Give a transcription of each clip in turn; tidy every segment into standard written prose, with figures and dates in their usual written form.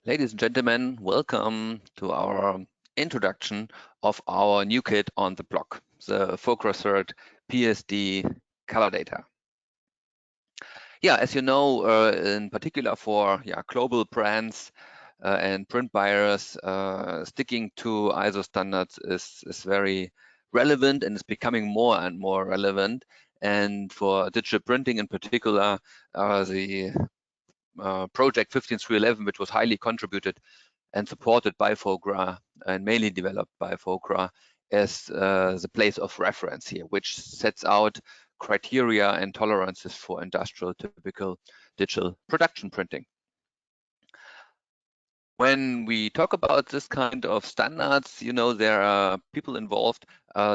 Ladies and gentlemen, welcome to our introduction of our new kit on the block, the Fogra PSD Colour Data. Yeah, as you know, in particular for global brands and print buyers, sticking to ISO standards is very relevant and is becoming more and more relevant. And for digital printing in particular, the project 15311, which was highly contributed and supported by Fogra and mainly developed by Fogra, as the place of reference here, which sets out criteria and tolerances for industrial typical digital production printing. When we talk about this kind of standards, you know, there are people involved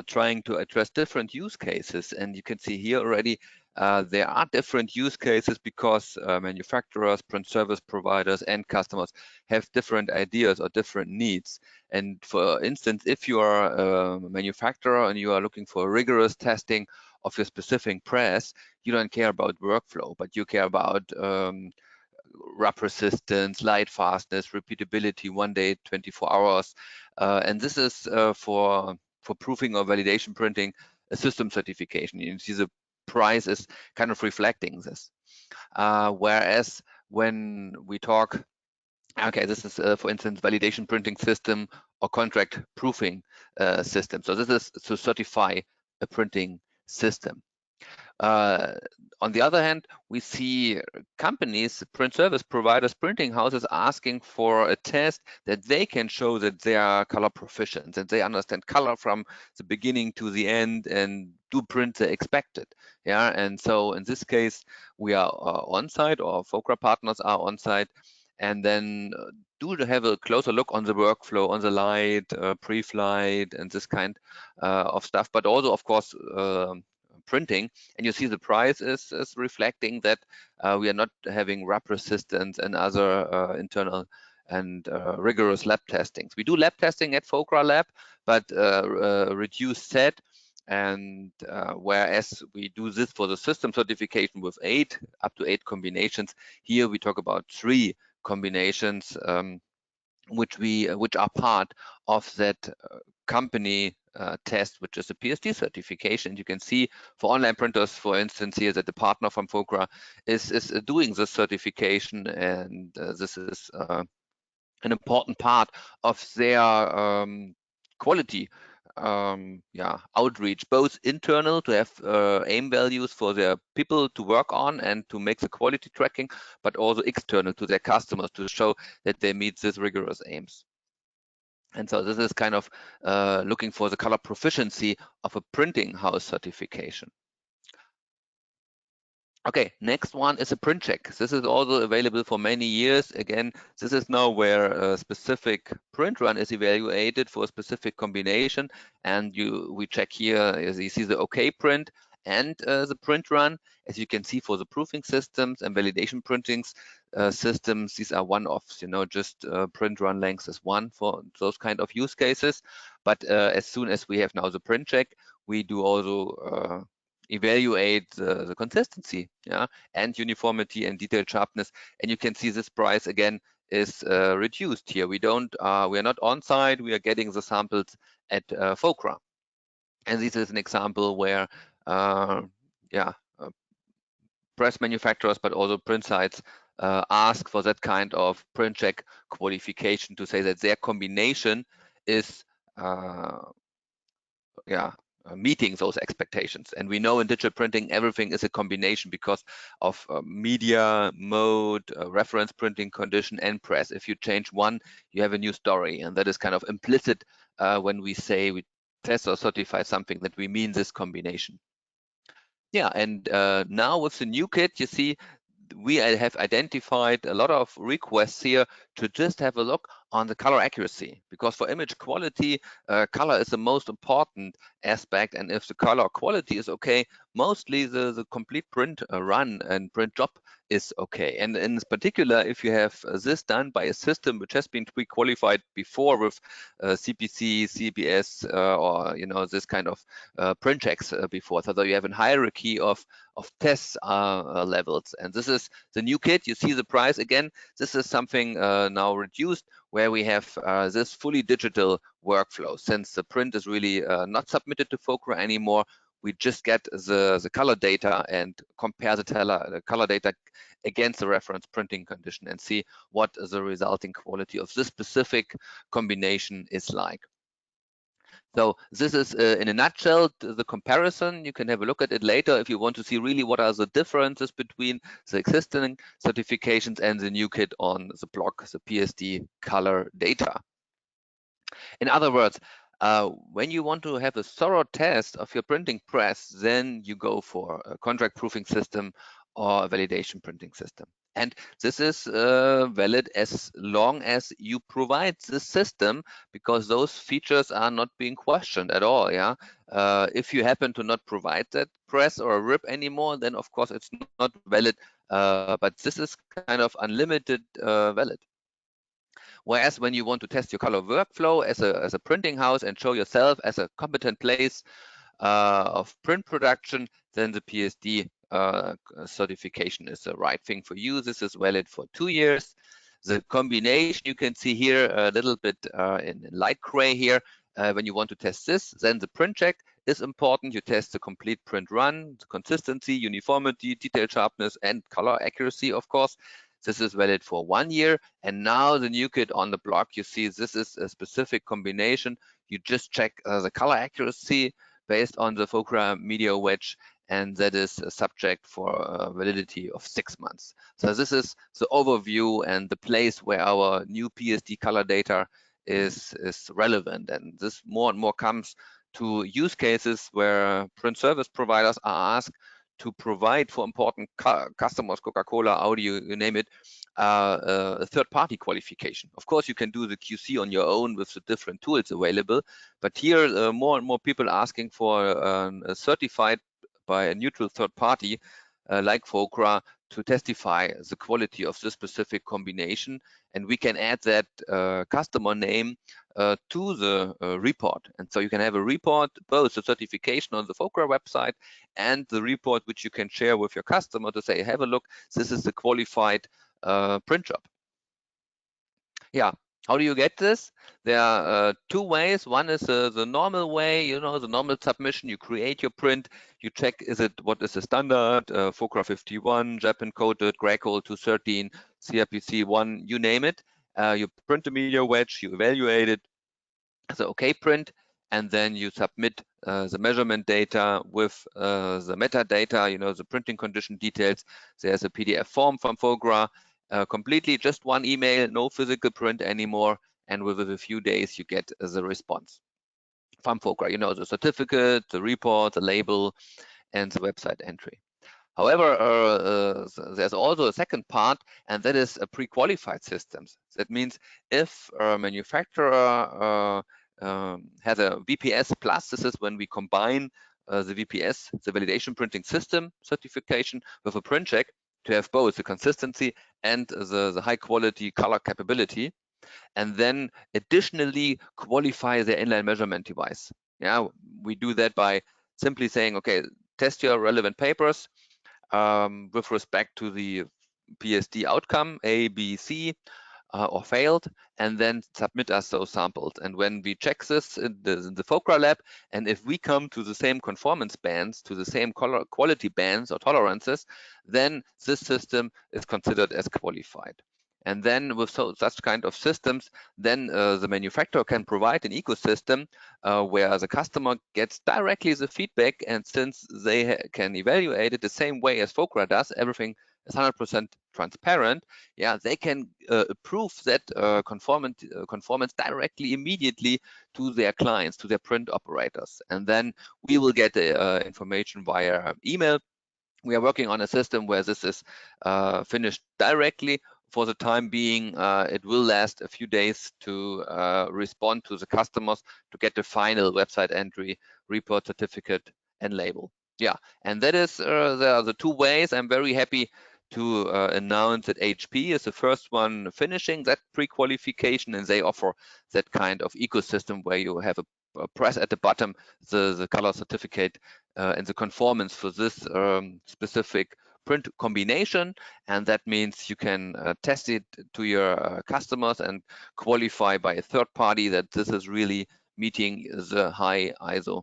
trying to address different use cases. And you can see here already there are different use cases because manufacturers, print service providers, and customers have different ideas or different needs. And for instance, if you are a manufacturer and you are looking for rigorous testing of your specific press, you don't care about workflow, but you care about wrap resistance, light fastness, repeatability, 1 day, 24 hours. And this is for proofing or validation printing, a system certification. You see the price is kind of reflecting this. Whereas when we talk, okay, this is, for instance, validation printing system or contract proofing system. So this is to certify a printing system. On the other hand, we see companies, print service providers, printing houses asking for a test that they can show that they are color proficient, that they understand color from the beginning to the end and do print the expected. Yeah, and so in this case, we are on site, or Fogra partners are on site, and then do have a closer look on the workflow, on the light, pre-flight, and this kind of stuff, but also, of course, printing, and you see the price is reflecting that we are not having wrap resistance and other internal and rigorous lab testings. We do lab testing at Fogra Lab, but reduced set. And whereas we do this for the system certification with up to eight combinations, here we talk about 3 combinations, which are part of that company test, which is a PSD certification. You can see for online printers, for instance, here that the partner from Fogra is doing this certification, and this is an important part of their quality outreach, both internal to have aim values for their people to work on and to make the quality tracking, but also external to their customers to show that they meet these rigorous aims. And so this is kind of looking for the color proficiency of a printing house certification. Okay, next one is a print check. This is also available for many years. Again, this is now where a specific print run is evaluated for a specific combination, and we check here, as you see, the OK print and the print run. As you can see, for the proofing systems and validation printings systems, these are one-offs, you know, just print run length is 1 for those kind of use cases. But as soon as we have now the print check, we do also evaluate the consistency, and uniformity and detail sharpness. And you can see this price again is reduced here. We are not on site. We are getting the samples at Fogra. And this is an example where, press manufacturers, but also print sites ask for that kind of print check qualification to say that their combination is meeting those expectations. And we know in digital printing, everything is a combination because of media, mode, reference printing condition, and press. If you change one, you have a new story. And that is kind of implicit when we say we test or certify something, that we mean this combination. Yeah, and now with the new kit, you see, we have identified a lot of requests here to just have a look on the color accuracy, because for image quality, color is the most important aspect, and if the color quality is okay, mostly the complete print run and print job is okay. And in particular, if you have this done by a system which has been pre-qualified before with CPC, CBS, or this kind of print checks before, so you have a hierarchy of test levels. And this is the new kit. You see the price again. This is something now reduced, where we have this fully digital workflow. Since the print is really not submitted to Fogra anymore, we just get the color data and compare the color data against the reference printing condition and see what the resulting quality of this specific combination is like. So this is in a nutshell the comparison. You can have a look at it later if you want to see really what are the differences between the existing certifications and the new kit on the block, the PSD Colour Data. In other words, when you want to have a thorough test of your printing press, then you go for a contract proofing system or a validation printing system. And this is valid as long as you provide the system, because those features are not being questioned at all. Yeah. If you happen to not provide that press or a rip anymore, then of course it's not valid. But this is kind of unlimited valid. Whereas when you want to test your color workflow as a printing house and show yourself as a competent place of print production, then the PSD certification is the right thing for you. This is valid for 2 years. The combination you can see here a little bit in light gray here. When you want to test this, then the print check is important. You test the complete print run, the consistency, uniformity, detail sharpness, and color accuracy, of course. This is valid for 1 year. And now the new kit on the block, you see this is a specific combination. You just check the color accuracy based on the Fogra media wedge, and that is subject for validity of 6 months. So this is the overview and the place where our new PSD color data is relevant. And this more and more comes to use cases where print service providers are asked to provide for important customers, Coca-Cola, Audi, you name it, a third-party qualification. Of course, you can do the QC on your own with the different tools available, but here more and more people are asking for a certified by a neutral third party like Fogra to testify the quality of this specific combination, and we can add that customer name to the report. And so you can have a report, both the certification on the Fogra website and the report which you can share with your customer to say, have a look, this is the qualified print job. Yeah. How do you get this? There are 2 ways. One is the normal way, the normal submission. You create your print, you check what is the standard, Fogra 51, Japan coded, Greco 213, CRPC 1, you name it. You print the media wedge, you evaluate it as an OK print, and then you submit the measurement data with the metadata, the printing condition details. There's a PDF form from Fogra. Completely just one email, no physical print anymore, and within a few days you get the response from Fogra, the certificate, the report, the label, and the website entry. However, there's also a second part, and that is pre-qualified systems. That means if a manufacturer has a VPS plus, this is when we combine the VPS, the validation printing system certification, with a print check to have both the consistency and the high quality color capability, and then additionally qualify the inline measurement device. Yeah, we do that by simply saying, okay, test your relevant papers with respect to the PSD outcome, A, B, C, or failed, and then submit us those samples. And when we check this in the Fogra lab, and if we come to the same conformance bands, to the same quality bands or tolerances, then this system is considered as qualified. And then with such kind of systems, then the manufacturer can provide an ecosystem where the customer gets directly the feedback, and since they can evaluate it the same way as Fogra does, everything is 100% transparent. Yeah, they can approve that conformance directly, immediately to their clients, to their print operators, and then we will get the information via email. We are working on a system where this is finished directly for the time being, it will last a few days to respond to the customers to get the final website entry, report certificate, and label. Yeah, and that is the two ways. I'm very happy to announce that HP is the first one finishing that pre-qualification, and they offer that kind of ecosystem where you have a press at the bottom, the color certificate and the conformance for this specific print combination, and that means you can test it to your customers and qualify by a third party that this is really meeting the high ISO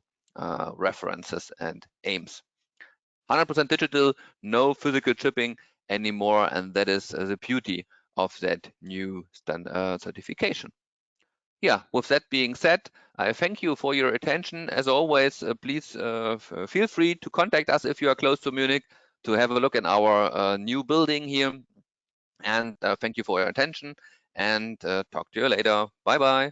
references and aims. 100% digital, no physical shipping anymore, and that is the beauty of that new standard certification. Yeah, with that being said, I thank you for your attention. As always, please feel free to contact us if you are close to Munich to have a look in our new building here. And thank you for your attention, and talk to you later. Bye-bye.